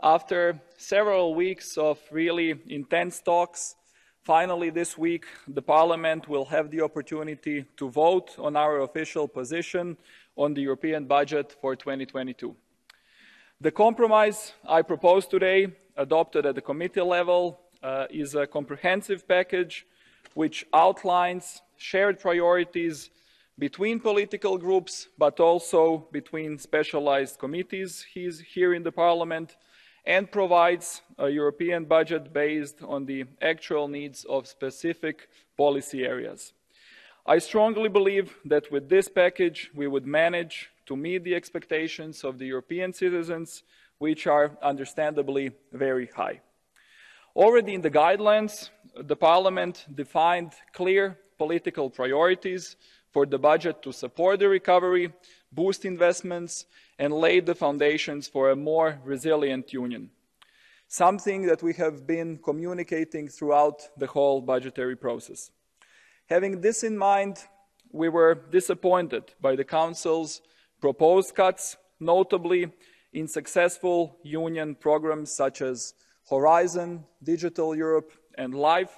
After several weeks of really intense talks, finally this week the Parliament will have the opportunity to vote on our official position on the European budget for 2022. The compromise I propose today, adopted at the committee level, is a comprehensive package which outlines shared priorities between political groups, but also between specialized committees here in the Parliament, and provides a European budget based on the actual needs of specific policy areas. I strongly believe that with this package we would manage to meet the expectations of the European citizens, which are understandably very high. Already in the guidelines, the Parliament defined clear political priorities for the budget to support the recovery, boost investments, and lay the foundations for a more resilient union. Something that we have been communicating throughout the whole budgetary process. Having this in mind, we were disappointed by the Council's proposed cuts, notably in successful union programs such as Horizon, Digital Europe, and LIFE,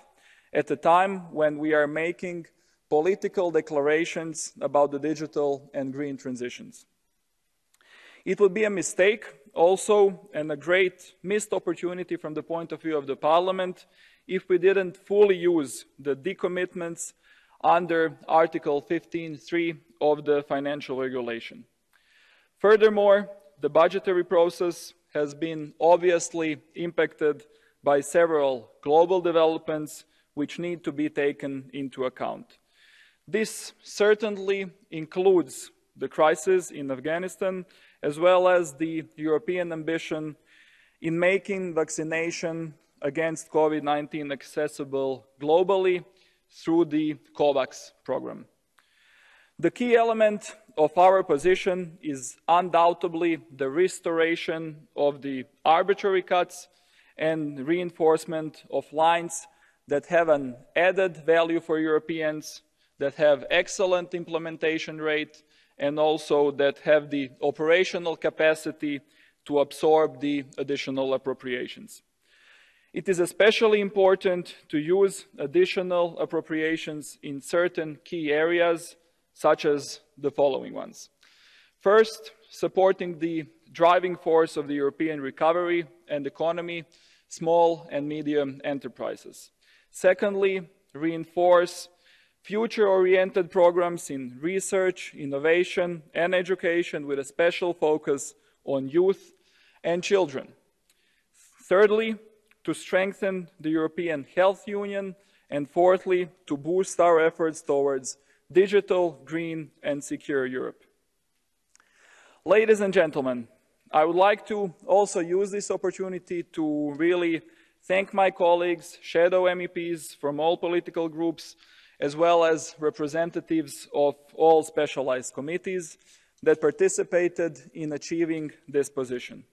at a time when we are making political declarations about the digital and green transitions. It would be a mistake also, and a great missed opportunity from the point of view of the Parliament, if we didn't fully use the decommitments under Article 15.3 of the Financial Regulation. Furthermore, the budgetary process has been obviously impacted by several global developments which need to be taken into account. This certainly includes the crisis in Afghanistan, as well as the European ambition in making vaccination against COVID-19 accessible globally through the COVAX program. The key element of our position is undoubtedly the restoration of the arbitrary cuts and reinforcement of lines that have an added value for Europeans, that have excellent implementation rate, and also that have the operational capacity to absorb the additional appropriations. It is especially important to use additional appropriations in certain key areas, such as the following ones. First, supporting the driving force of the European recovery and economy, small and medium enterprises. Secondly, reinforce future-oriented programs in research, innovation, and education with a special focus on youth and children. Thirdly, to strengthen the European Health Union, and fourthly, to boost our efforts towards digital, green, and secure Europe. Ladies and gentlemen, I would like to also use this opportunity to really thank my colleagues, shadow MEPs from all political groups, as well as representatives of all specialized committees that participated in achieving this position.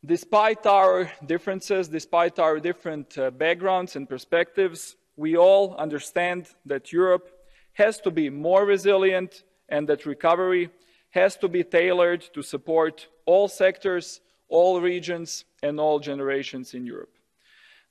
Despite our differences, despite our different backgrounds and perspectives, we all understand that Europe has to be more resilient and that recovery has to be tailored to support all sectors, all regions, and all generations in Europe.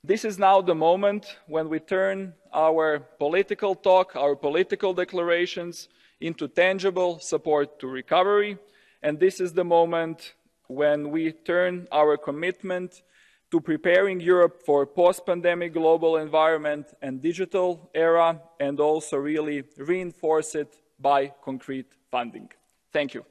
This is now the moment when we turn our political talk, our political declarations into tangible support to recovery, and this is the moment when we turn our commitment to preparing Europe for post-pandemic global environment and digital era, and also really reinforce it by concrete funding. Thank you.